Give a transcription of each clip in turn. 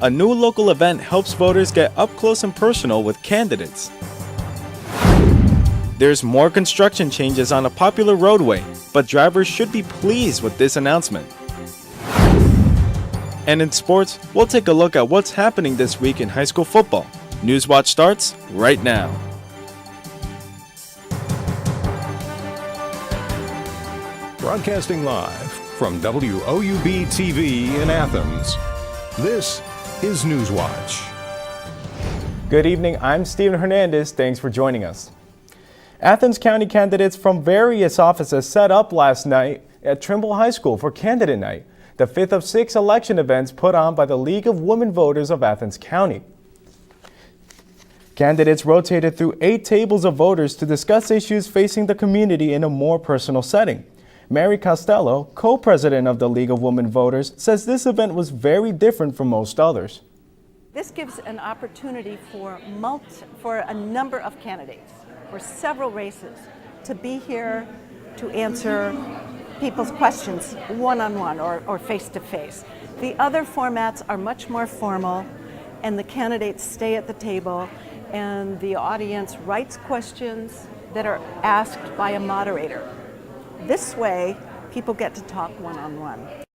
A new local event helps voters get up close and personal with candidates. There's more construction changes on a popular roadway, but drivers should be pleased with this announcement. And in sports, we'll take a look at what's happening this week in high school football. Newswatch starts right now. Broadcasting live from WOUB TV in Athens, this is Newswatch. Good evening, I'm Steven Hernandez. Thanks for joining us. Athens County candidates from various offices set up last night at Trimble High School for Candidate Night, the fifth of 6 election events put on by the League of Women Voters of Athens County. Candidates rotated through 8 tables of voters to discuss issues facing the community in a more personal setting. Mary Costello, co-president of the League of Women Voters, says this event was very different from most others. This gives an opportunity for a number of candidates, for several races, to be here to answer people's questions one-on-one or face-to-face. The other formats are much more formal, and the candidates stay at the table, and the audience writes questions that are asked by a moderator. This way, people get to talk one-on-one. The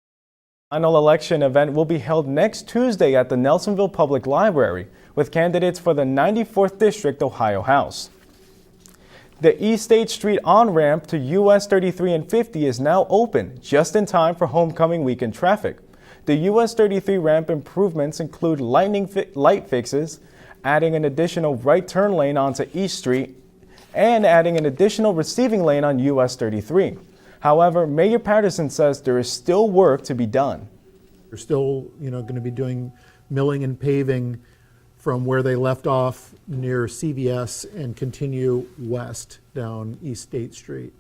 final election event will be held next Tuesday at the Nelsonville Public Library with candidates for the 94th District Ohio House. The East State Street on-ramp to US 33 and 50 is now open, just in time for homecoming weekend traffic. The US 33 ramp improvements include light fixes, adding an additional right turn lane onto East Street, and adding an additional receiving lane on US 33. However, Mayor Patterson says there is still work to be done. We're still, going to be doing milling and paving from where they left off near CVS and continue west down East State Street.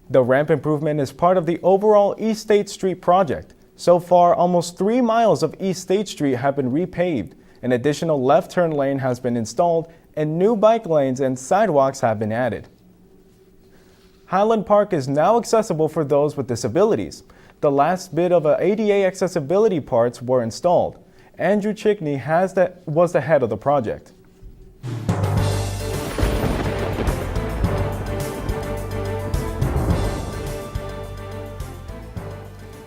The ramp improvement is part of the overall East State Street project. So far, almost 3 miles of East State Street have been repaved. An additional left turn lane has been installed, and new bike lanes and sidewalks have been added. Highland Park is now accessible for those with disabilities. The last bit of ADA accessibility parts were installed. Andrew Chickney was the head of the project.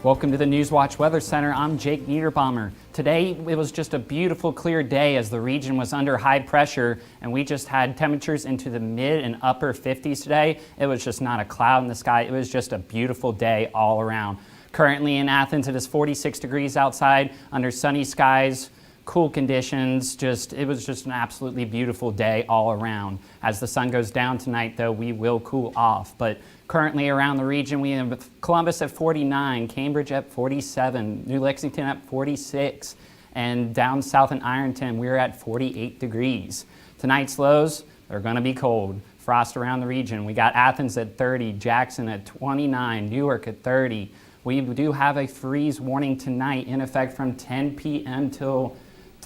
Welcome to the Newswatch Weather Center. I'm Jake Niederbaumer. Today it was just a beautiful clear day as the region was under high pressure, and we just had temperatures into the mid and upper 50s today. It was just not a cloud in the sky. It was just a beautiful day all around. Currently in Athens, it is 46 degrees outside under sunny skies, cool conditions. It was just an absolutely beautiful day all around. As the sun goes down tonight, though, we will cool off. But currently around the region, we have Columbus at 49, Cambridge at 47, New Lexington at 46, and down south in Ironton, we're at 48 degrees. Tonight's lows are going to be cold. Frost around the region. We got Athens at 30, Jackson at 29, Newark at 30. We do have a freeze warning tonight in effect from 10 p.m. till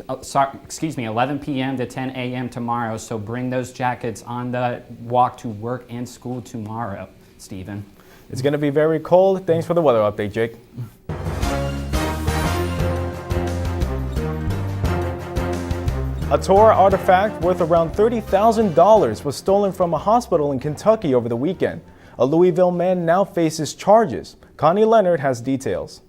11 p.m. to 10 a.m. tomorrow. So bring those jackets on the walk to work and school tomorrow, Stephen. It's going to be very cold. Thanks for the weather update, Jake. A Torah artifact worth around $30,000 was stolen from a hospital in Kentucky over the weekend. A Louisville man now faces charges. Connie Leonard has details.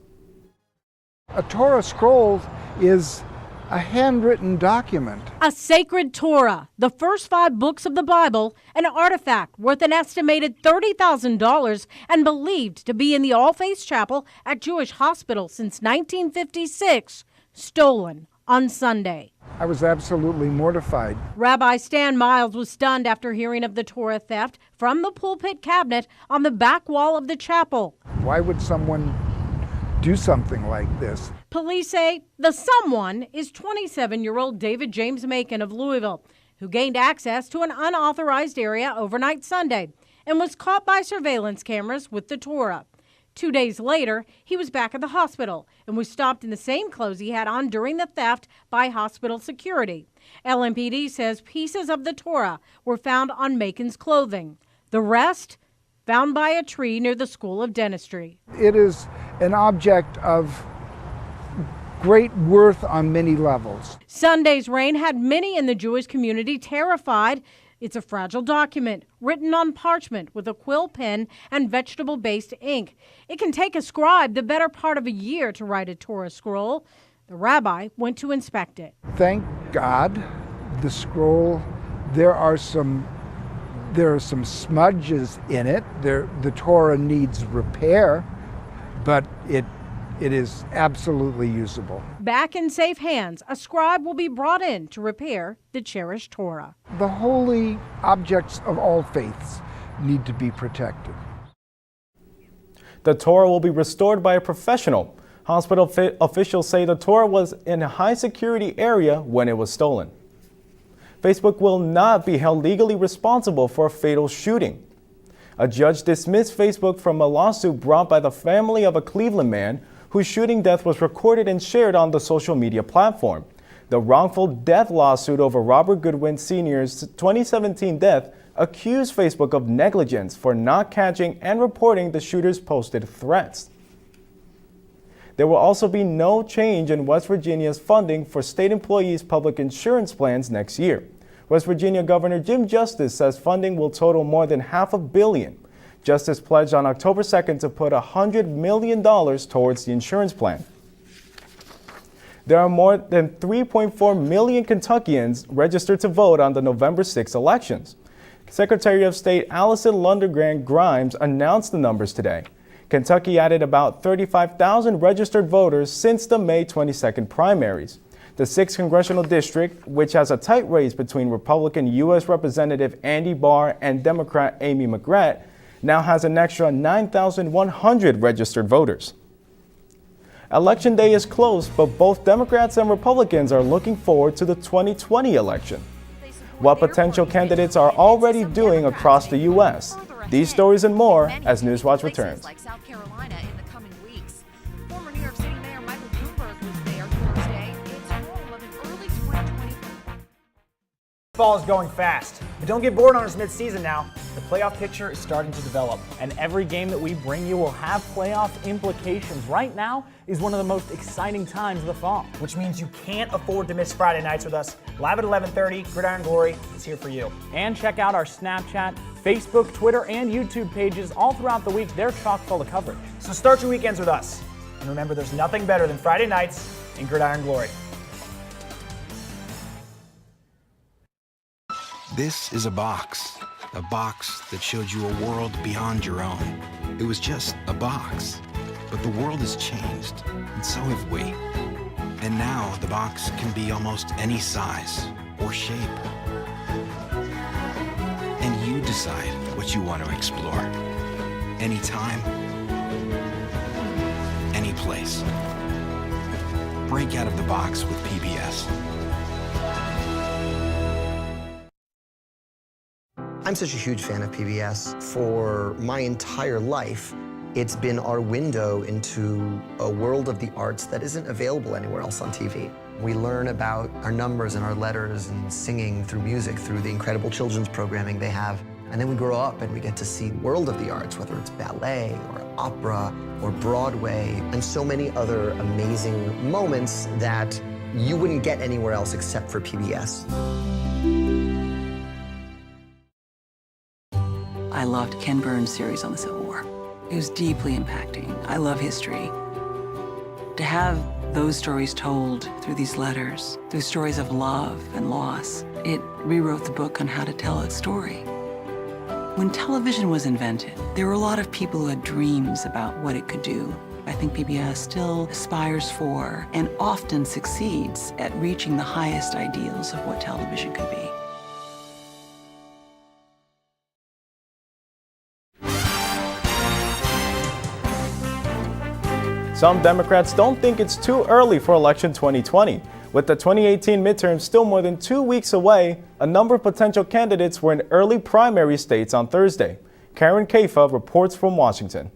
A Torah scroll is a handwritten document. A sacred Torah, the first 5 books of the Bible, an artifact worth an estimated $30,000 and believed to be in the All Faiths Chapel at Jewish Hospital since 1956, stolen on Sunday. I was absolutely mortified. Rabbi Stan Miles was stunned after hearing of the Torah theft from the pulpit cabinet on the back wall of the chapel. Why would someone do something like this? Police say the someone is 27-year-old David James Macon of Louisville, who gained access to an unauthorized area overnight Sunday and was caught by surveillance cameras with the Torah. 2 days later, he was back at the hospital and was stopped in the same clothes he had on during the theft by hospital security. LMPD says pieces of the Torah were found on Macon's clothing. The rest found by a tree near the School of Dentistry. It is an object of great worth on many levels. Sunday's rain had many in the Jewish community terrified. It's a fragile document written on parchment with a quill pen and vegetable-based ink. It can take a scribe the better part of a year to write a Torah scroll. The rabbi went to inspect it. Thank God, the scroll, there are some smudges in it. The Torah needs repair, but it is absolutely usable. Back in safe hands, a scribe will be brought in to repair the cherished Torah. The holy objects of all faiths need to be protected. The Torah will be restored by a professional. Hospital officials say the Torah was in a high security area when it was stolen. Facebook will not be held legally responsible for a fatal shooting. A judge dismissed Facebook from a lawsuit brought by the family of a Cleveland man whose shooting death was recorded and shared on the social media platform. The wrongful death lawsuit over Robert Goodwin Sr.'s 2017 death accused Facebook of negligence for not catching and reporting the shooter's posted threats. There will also be no change in West Virginia's funding for state employees' public insurance plans next year. West Virginia Governor Jim Justice says funding will total more than $500 million. Justice pledged on October 2nd to put $100 million towards the insurance plan. There are more than 3.4 million Kentuckians registered to vote on the November 6 elections. Secretary of State Allison Lundergan Grimes announced the numbers today. Kentucky added about 35,000 registered voters since the May 22nd primaries. The 6th congressional district, which has a tight race between Republican U.S. Representative Andy Barr and Democrat Amy McGrath, now has an extra 9,100 registered voters. Election day is close, but both Democrats and Republicans are looking forward to the 2020 election. What potential candidates are already doing across the U.S. These stories and more as Newswatch returns. Like South Carolina in the coming weeks. Former New York City Mayor Michael Bloomberg was there Thursday. It's home of an early 2020. Fall is going fast, but don't get bored on us mid-season now. The playoff picture is starting to develop, and every game that we bring you will have playoff implications. Right now is one of the most exciting times of the fall, which means you can't afford to miss Friday nights with us. Live at 11:30, Gridiron Glory is here for you. And check out our Snapchat, Facebook, Twitter, and YouTube pages all throughout the week. They're chock full of coverage. So start your weekends with us. And remember, there's nothing better than Friday nights in Gridiron Glory. This is a box that showed you a world beyond your own. It was just a box, but the world has changed, and so have we. And now the box can be almost any size or shape. And you decide what you want to explore. Anytime, any place. Break out of the box with PBS. I'm such a huge fan of PBS. For my entire life, it's been our window into a world of the arts that isn't available anywhere else on TV. We learn about our numbers and our letters and singing through music, through the incredible children's programming they have. And then we grow up and we get to see the world of the arts, whether it's ballet or opera or Broadway, and so many other amazing moments that you wouldn't get anywhere else except for PBS. I loved Ken Burns' series on the Civil War. It was deeply impacting. I love history. To have those stories told through these letters, through stories of love and loss, it rewrote the book on how to tell a story. When television was invented, there were a lot of people who had dreams about what it could do. I think PBS still aspires for and often succeeds at reaching the highest ideals of what television could be. Some Democrats don't think it's too early for election 2020. With the 2018 midterms still more than 2 weeks away, a number of potential candidates were in early primary states on Thursday. Karen Kaifa reports from Washington.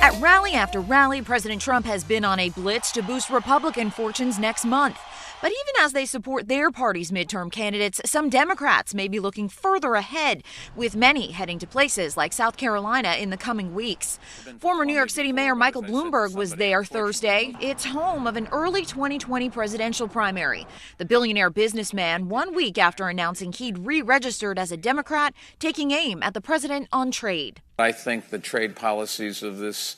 At rally after rally, President Trump has been on a blitz to boost Republican fortunes next month. But even as they support their party's midterm candidates, some Democrats may be looking further ahead, with many heading to places like South Carolina in the coming weeks. Former New York City Mayor Michael Bloomberg was there Thursday. It's home of an early 2020 presidential primary. The billionaire businessman, 1 week after announcing he'd re-registered as a Democrat, taking aim at the president on trade. I think the trade policies of this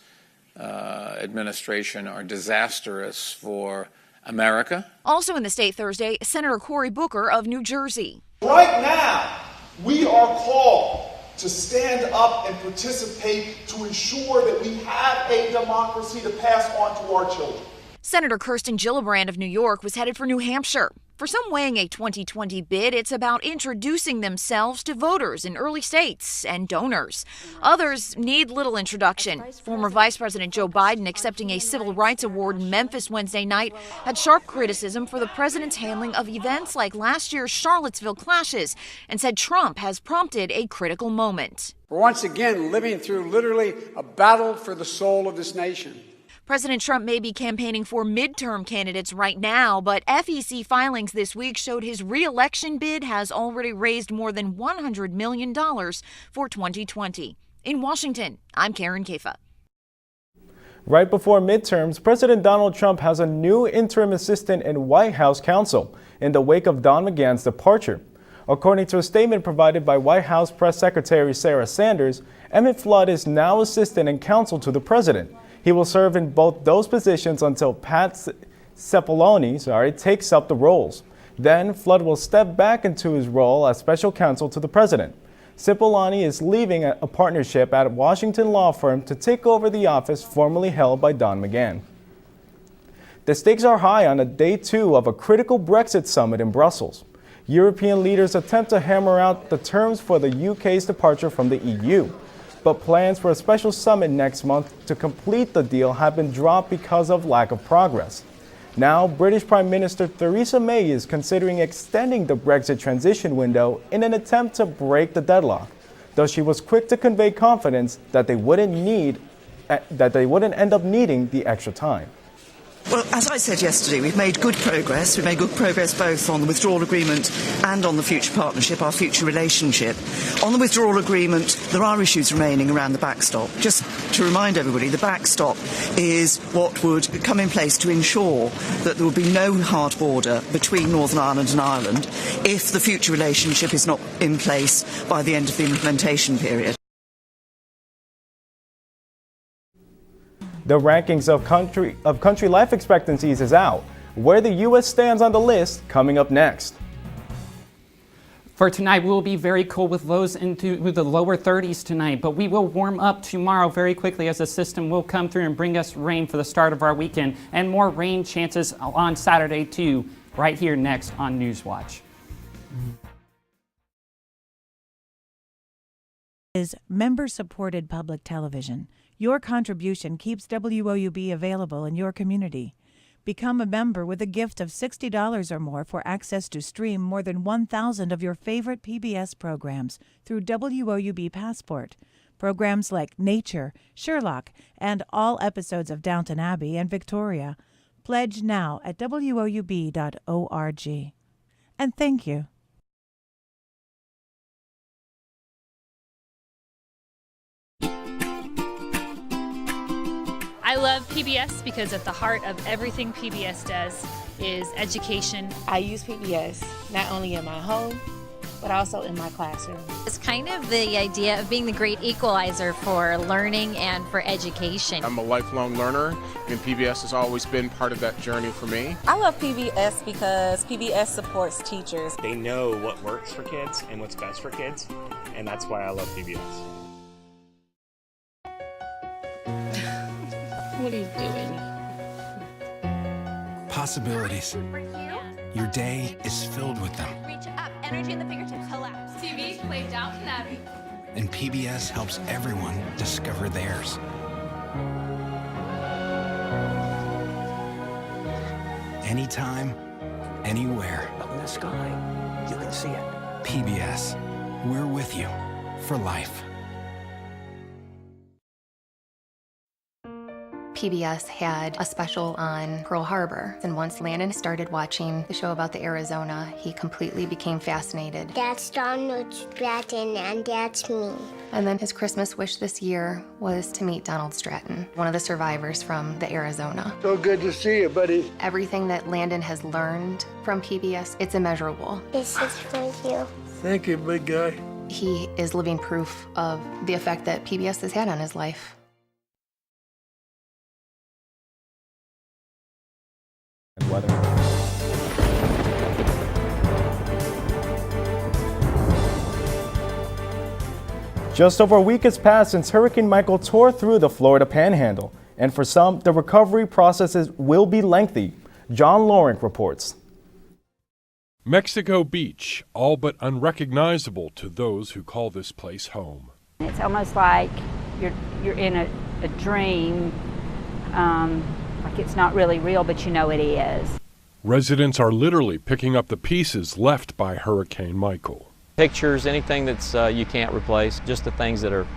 administration are disastrous for America. Also in the state Thursday, Senator Cory Booker of New Jersey. Right now, we are called to stand up and participate to ensure that we have a democracy to pass on to our children. Senator Kirsten Gillibrand of New York was headed for New Hampshire. For some weighing a 2020 bid, it's about introducing themselves to voters in early states and donors. Others need little introduction. Former Vice President Joe Biden, accepting a civil rights award in Memphis Wednesday night, had sharp criticism for the president's handling of events like last year's Charlottesville clashes and said Trump has prompted a critical moment. We're once again living through literally a battle for the soul of this nation. President Trump may be campaigning for midterm candidates right now, but FEC filings this week showed his re-election bid has already raised more than $100 million for 2020. In Washington, I'm Karen Kafa. Right before midterms, President Donald Trump has a new interim assistant in White House counsel in the wake of Don McGahn's departure. According to a statement provided by White House Press Secretary Sarah Sanders, Emmett Flood is now assistant and counsel to the president. He will serve in both those positions until Pat Cipollone takes up the roles. Then Flood will step back into his role as special counsel to the president. Cipollone is leaving a partnership at a Washington law firm to take over the office formerly held by Don McGahn. The stakes are high on day 2 of a critical Brexit summit in Brussels. European leaders attempt to hammer out the terms for the UK's departure from the EU. But plans for a special summit next month to complete the deal have been dropped because of lack of progress. Now, British Prime Minister Theresa May is considering extending the Brexit transition window in an attempt to break the deadlock, though she was quick to convey confidence that they wouldn't end up needing the extra time. Well, as I said yesterday, we've made good progress. We've made good progress both on the withdrawal agreement and on the future partnership, our future relationship. On the withdrawal agreement, there are issues remaining around the backstop. Just to remind everybody, the backstop is what would come in place to ensure that there would be no hard border between Northern Ireland and Ireland if the future relationship is not in place by the end of the implementation period. The rankings of country life expectancies is out. Where the U.S. stands on the list coming up next. For tonight, we will be very cold with lows into the lower 30s tonight, but we will warm up tomorrow very quickly as the system will come through and bring us rain for the start of our weekend, and more rain chances on Saturday too, right here next on Newswatch. Is member-supported public television. Your contribution keeps WOUB available in your community. Become a member with a gift of $60 or more for access to stream more than 1,000 of your favorite PBS programs through WOUB Passport. Programs like Nature, Sherlock, and all episodes of Downton Abbey and Victoria. Pledge now at WOUB.org. And thank you. I love PBS because at the heart of everything PBS does is education. I use PBS not only in my home, but also in my classroom. It's kind of the idea of being the great equalizer for learning and for education. I'm a lifelong learner, and PBS has always been part of that journey for me. I love PBS because PBS supports teachers. They know what works for kids and what's best for kids, and that's why I love PBS. What are you doing? Possibilities. Your day is filled with them. Reach up, energy in the fingertips, collapse. TV, play Downton Abbey. And PBS helps everyone discover theirs. Anytime, anywhere. Up in the sky, you can see it. PBS, we're with you for life. PBS had a special on Pearl Harbor, and once Landon started watching the show about the Arizona, he completely became fascinated. That's Donald Stratton, and that's me. And then his Christmas wish this year was to meet Donald Stratton, one of the survivors from the Arizona. So good to see you, buddy. Everything that Landon has learned from PBS, it's immeasurable. This is for you. Thank you, big guy. He is living proof of the effect that PBS has had on his life. And weather. Just over a week has passed since Hurricane Michael tore through the Florida Panhandle, and for some, the recovery processes will be lengthy. John Loring reports. Mexico Beach, all but unrecognizable to those who call this place home. It's almost like you're in a dream, like it's not really real, but you know it is. Residents are literally picking up the pieces left by Hurricane Michael. Pictures, anything that's you can't replace, just the things that are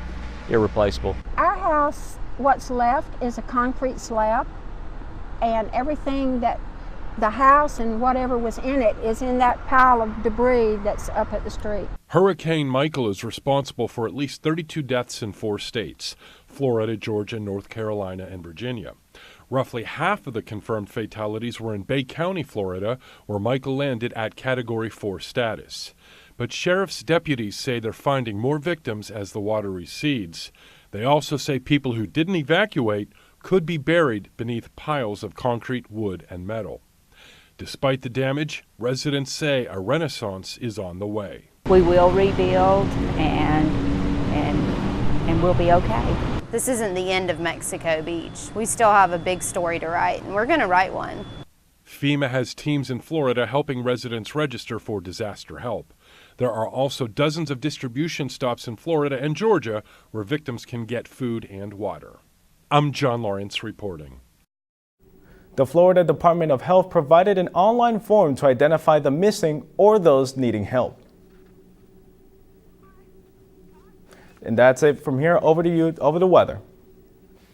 irreplaceable. Our house, what's left is a concrete slab, and everything that the house and whatever was in it is in that pile of debris that's up at the street. Hurricane Michael is responsible for at least 32 deaths in 4 states: Florida, Georgia, North Carolina, and Virginia. Roughly half of the confirmed fatalities were in Bay County, Florida, where Michael landed at Category 4 status. But sheriff's deputies say they're finding more victims as the water recedes. They also say people who didn't evacuate could be buried beneath piles of concrete, wood, and metal. Despite the damage, residents say a renaissance is on the way. We will rebuild and we'll be okay. This isn't the end of Mexico Beach. We still have a big story to write, and we're going to write one. FEMA has teams in Florida helping residents register for disaster help. There are also dozens of distribution stops in Florida and Georgia where victims can get food and water. I'm John Lawrence reporting. The Florida Department of Health provided an online form to identify the missing or those needing help. And that's it from here. Over to you, over the weather.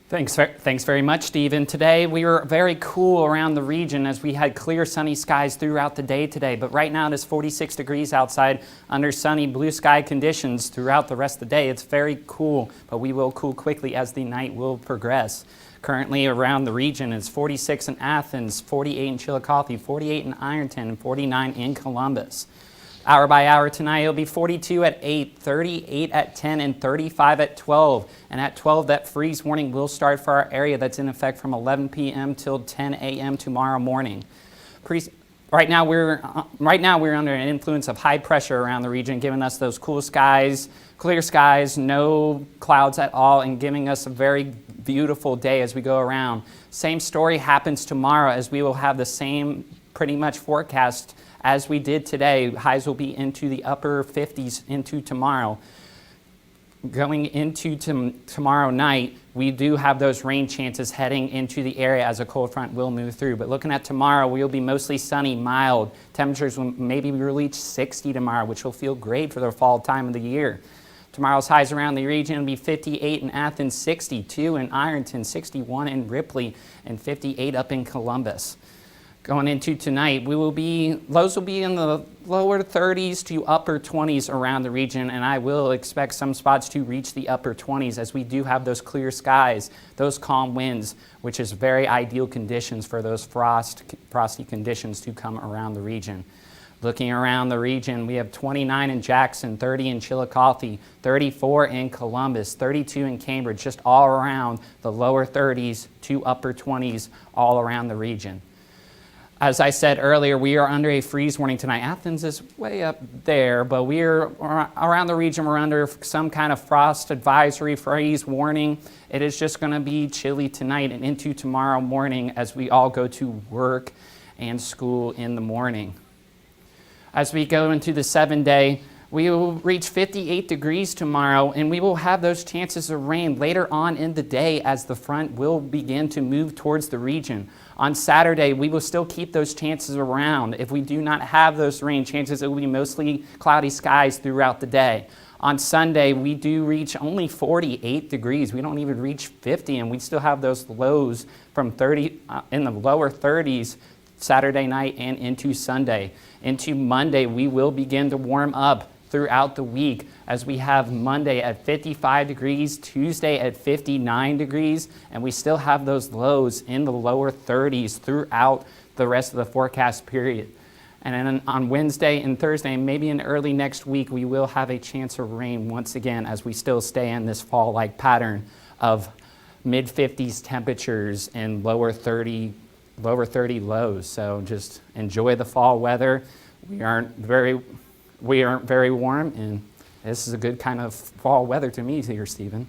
Thanks very much, Stephen. Today we were very cool around the region as we had clear sunny skies throughout the day today. But right now it is 46 degrees outside under sunny blue sky conditions throughout the rest of the day. It's very cool, but we will cool quickly as the night will progress. Currently around the region is 46 in Athens, 48 in Chillicothe, 48 in Ironton, and 49 in Columbus. Hour by hour tonight, it'll be 42 at 8, 38 at 10, and 35 at 12. And at 12, that freeze warning will start for our area. That's in effect from 11 p.m. till 10 a.m. tomorrow morning. Right now, we're under an influence of high pressure around the region, giving us those cool skies, clear skies, no clouds at all, and giving us a very beautiful day as we go around. Same story happens tomorrow, as we will have the same pretty much forecast as we did today. Highs will be into the upper 50s into tomorrow. Going into tomorrow night, we do have those rain chances heading into the area as a cold front will move through. But looking at tomorrow, we'll be mostly sunny, mild. Temperatures will maybe reach 60 tomorrow, which will feel great for the fall time of the year. Tomorrow's highs around the region will be 58 in Athens, 62 in Ironton, 61 in Ripley, and 58 up in Columbus. Going into tonight, lows will be in the lower 30s to upper 20s around the region, and I will expect some spots to reach the upper 20s as we do have those clear skies, those calm winds, which is very ideal conditions for those frosty conditions to come around the region. Looking around the region, we have 29 in Jackson, 30 in Chillicothe, 34 in Columbus, 32 in Cambridge, just all around the lower 30s to upper 20s all around the region. As I said earlier, we are under a freeze warning tonight. Athens is way up there, but we're around the region, we're under some kind of frost advisory, freeze warning. It is just going to be chilly tonight and into tomorrow morning as we all go to work and school in the morning. As we go into the 7-day, we will reach 58 degrees tomorrow, and we will have those chances of rain later on in the day as the front will begin to move towards the region. On Saturday, we will still keep those chances around. If we do not have those rain chances, it will be mostly cloudy skies throughout the day. On Sunday, we do reach only 48 degrees. We don't even reach 50, and we still have those lows from 30 in the lower 30s Saturday night and into Sunday. Into Monday, we will begin to warm up throughout the week as we have Monday at 55 degrees, Tuesday at 59 degrees, and we still have those lows in the lower 30s throughout the rest of the forecast period. And then on Wednesday and Thursday, and maybe in early next week, we will have a chance of rain once again as we still stay in this fall-like pattern of mid-50s temperatures and lower 30 lows. So just enjoy the fall weather. We aren't very warm, and this is a good kind of fall weather to me here, Stephen.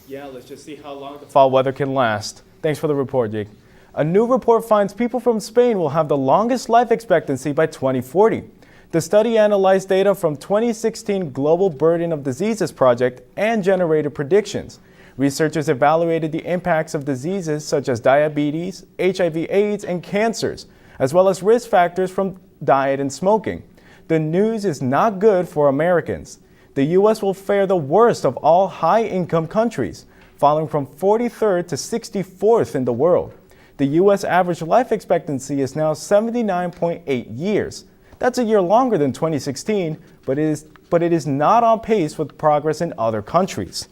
Yeah, let's just see how long the fall weather can last. Thanks for the report, Jake. A new report finds people from Spain will have the longest life expectancy by 2040. The study analyzed data from 2016 Global Burden of Diseases project and generated predictions. Researchers evaluated the impacts of diseases such as diabetes, HIV/AIDS, and cancers, as well as risk factors from diet and smoking. The news is not good for Americans. The U.S. will fare the worst of all high-income countries, falling from 43rd to 64th in the world. The U.S. average life expectancy is now 79.8 years. That's a year longer than 2016, but it is not on pace with progress in other countries.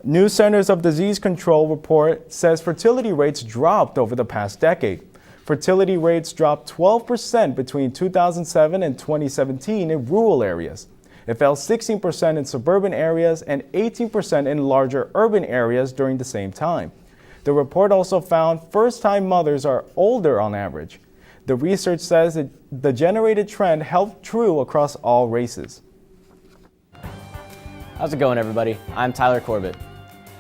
New Centers of Disease Control report says fertility rates dropped over the past decade. Fertility rates dropped 12% between 2007 and 2017 in rural areas. It fell 16% in suburban areas and 18% in larger urban areas during the same time. The report also found first-time mothers are older on average. The research says that the generated trend held true across all races. How's it going, everybody? I'm Tyler Corbett.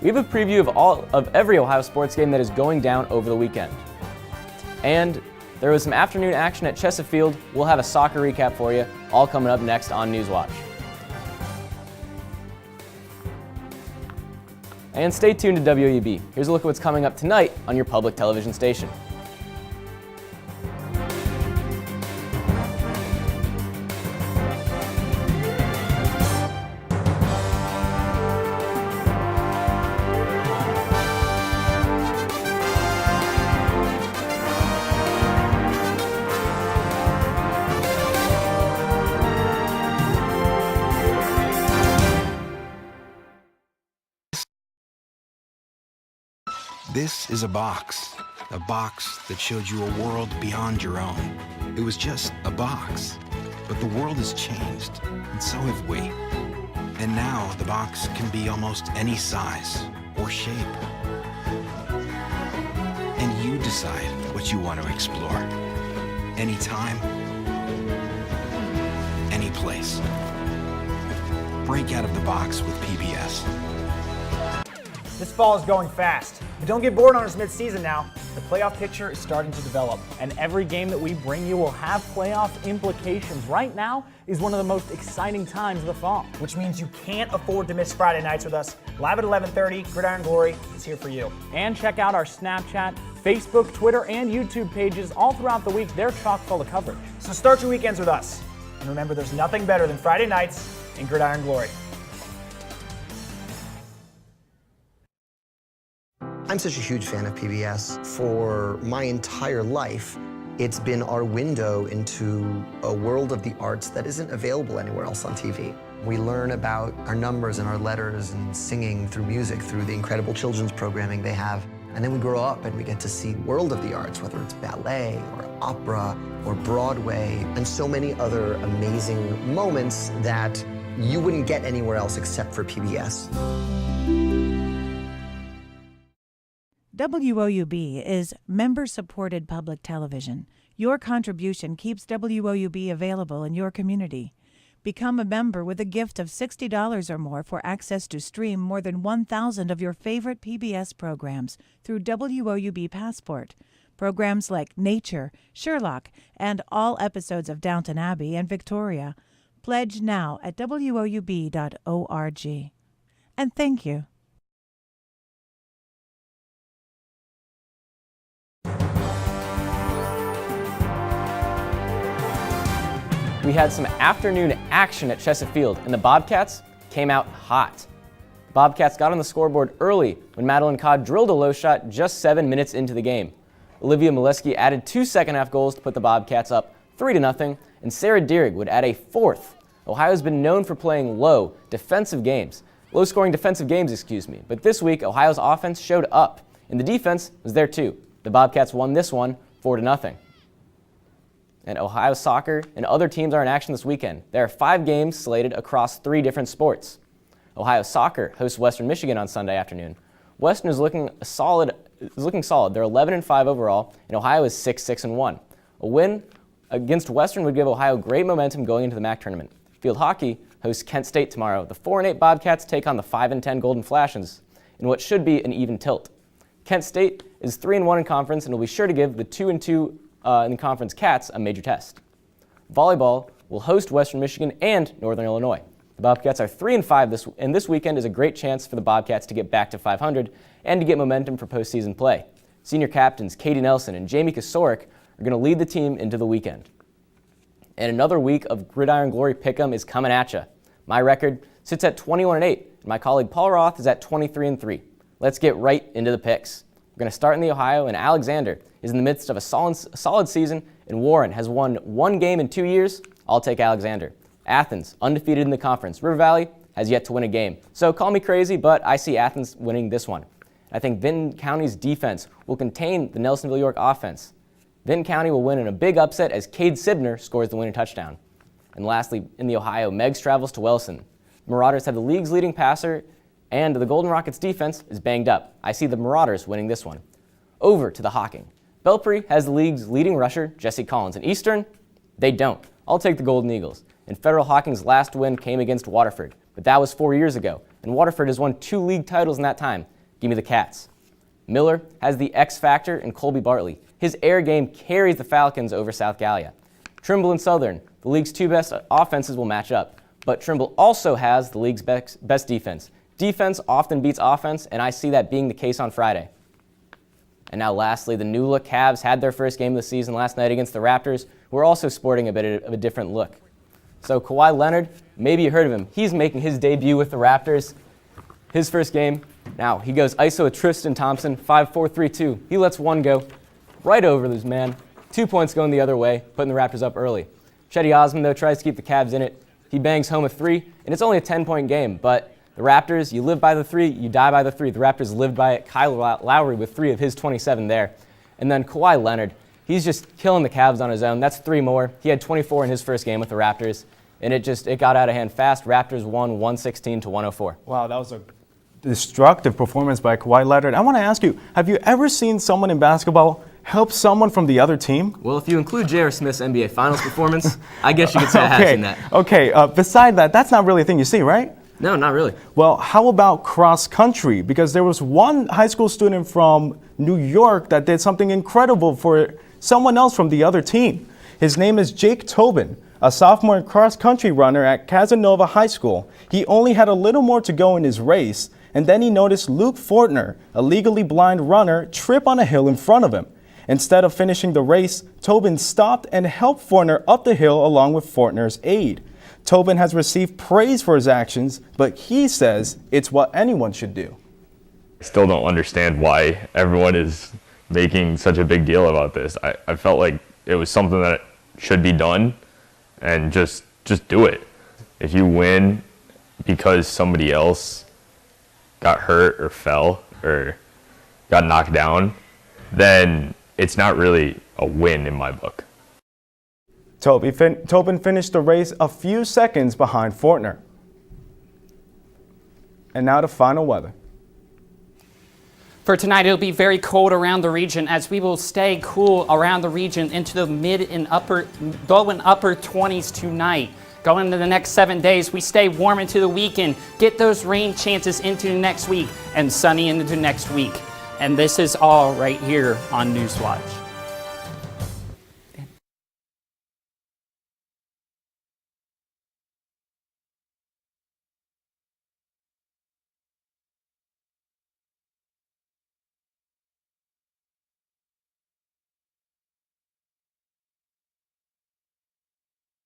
We have a preview of every Ohio sports game that is going down over the weekend. And there was some afternoon action at Chesapeake. We'll have a soccer recap for you, all coming up next on Newswatch. And stay tuned to WOUB. Here's a look at what's coming up tonight on your public television station. This is a box that showed you a world beyond your own. It was just a box, but the world has changed, and so have we. And now the box can be almost any size or shape. And you decide what you want to explore. Anytime, any place. Break out of the box with PBS. This fall is going fast, but don't get bored on us mid-season now. The playoff picture is starting to develop, and every game that we bring you will have playoff implications. Right now is one of the most exciting times of the fall, which means you can't afford to miss Friday nights with us. Live at 11:30, Gridiron Glory is here for you. And check out our Snapchat, Facebook, Twitter, and YouTube pages all throughout the week. They're chock full of coverage. So start your weekends with us. And remember, there's nothing better than Friday nights in Gridiron Glory. I'm such a huge fan of PBS. For my entire life, it's been our window into a world of the arts that isn't available anywhere else on TV. We learn about our numbers and our letters and singing through music, through the incredible children's programming they have. And then we grow up and we get to see the world of the arts, whether it's ballet or opera or Broadway, and so many other amazing moments that you wouldn't get anywhere else except for PBS. WOUB is member-supported public television. Your contribution keeps WOUB available in your community. Become a member with a gift of $60 or more for access to stream more than 1,000 of your favorite PBS programs through WOUB Passport. Programs like Nature, Sherlock, and all episodes of Downton Abbey and Victoria. Pledge now at WOUB.org. And thank you. we had some afternoon action at Chesapeake, and the Bobcats came out hot. The Bobcats got on the scoreboard early when Madeline Codd drilled a low shot just 7 minutes into the game. Olivia Molesky added 2 second-half goals to put the Bobcats up 3-0, and Sarah Dierig would add a fourth. Ohio's been known for playing low-scoring defensive games, but this week Ohio's offense showed up, and the defense was there too. The Bobcats won this one 4-0. And Ohio soccer and other teams are in action this weekend. There are 5 games slated across 3 different sports. Ohio soccer hosts Western Michigan on Sunday afternoon. Western is looking solid. They're 11-5 overall, and Ohio is 6-1. A win against Western would give Ohio great momentum going into the MAC tournament. Field hockey hosts Kent State tomorrow. The 4-8 Bobcats take on the 5-10 Golden Flashes in what should be an even tilt. Kent State is 3-1 in conference and will be sure to give the 2-2 in the conference Cats a major test. Volleyball will host Western Michigan and Northern Illinois. The Bobcats are 3-5 and this weekend is a great chance for the Bobcats to get back to 500 and to get momentum for postseason play. Senior captains Katie Nelson and Jamie Kosorik are going to lead the team into the weekend. And another week of Gridiron Glory Pick'em is coming at you. My record sits at 21-8, and my colleague Paul Roth is at 23-3. Let's get right into the picks. We're going to start in the Ohio, and Alexander is in the midst of a solid season, and Warren has won 1 game in 2 years. I'll take Alexander. Athens, undefeated in the conference. River Valley has yet to win a game. So call me crazy, but I see Athens winning this one. I think Vinton County's defense will contain the Nelsonville York offense. Vinton County will win in a big upset as Cade Sibner scores the winning touchdown. And lastly, in the Ohio, Meggs travels to Wilson. The Marauders have the league's leading passer, and the Golden Rockets' defense is banged up. I see the Marauders winning this one. Over to the Hawking. Belpre has the league's leading rusher, Jesse Collins. And Eastern, they don't. I'll take the Golden Eagles. And Federal Hawking's last win came against Waterford, but that was 4 years ago, and Waterford has won 2 league titles in that time. Give me the Cats. Miller has the X factor in Colby Bartley. His air game carries the Falcons over South Gallia. Trimble and Southern, the league's 2 best offenses will match up, but Trimble also has the league's best defense. Defense often beats offense, and I see that being the case on Friday. And now lastly, the new look Cavs had their first game of the season last night against the Raptors, who are also sporting a bit of a different look. So Kawhi Leonard, maybe you heard of him. He's making his debut with the Raptors. His first game. Now he goes ISO with Tristan Thompson, 5-4-3-2. He lets one go right over this man. 2 points going the other way, putting the Raptors up early. Chetty Osman, though, tries to keep the Cavs in it. He bangs home a 3, and it's only a 10-point game. But the Raptors, you live by the 3, you die by the 3. The Raptors lived by it. Kyle Lowry with 3 of his 27 there. And then Kawhi Leonard, he's just killing the Cavs on his own. That's 3 more. He had 24 in his first game with the Raptors. And it got out of hand fast. Raptors won 116-104. Wow, that was a destructive performance by Kawhi Leonard. I want to ask you, have you ever seen someone in basketball help someone from the other team? Well, if you include J.R. Smith's NBA Finals performance, I guess you could say I have seen that. Okay, beside that, that's not really a thing you see, right? No, not really. Well, how about cross country? Because there was one high school student from New York that did something incredible for someone else from the other team. His name is Jake Tobin, a sophomore cross-country runner at Casanova High School. He only had a little more to go in his race, and then he noticed Luke Fortner, a legally blind runner, trip on a hill in front of him. Instead of finishing the race, Tobin stopped and helped Fortner up the hill along with Fortner's aid. Tobin has received praise for his actions, but he says it's what anyone should do. I still don't understand why everyone is making such a big deal about this. I felt like it was something that should be done. And just do it. If you win because somebody else got hurt or fell or got knocked down, then it's not really a win in my book. Tobin finished the race a few seconds behind Fortner. And now the final weather. For tonight, it'll be very cold around the region as we will stay cool around the region into the low and upper 20s tonight. Going into the next 7 days, we stay warm into the weekend, get those rain chances into next week, and sunny into next week. And this is all right here on Newswatch.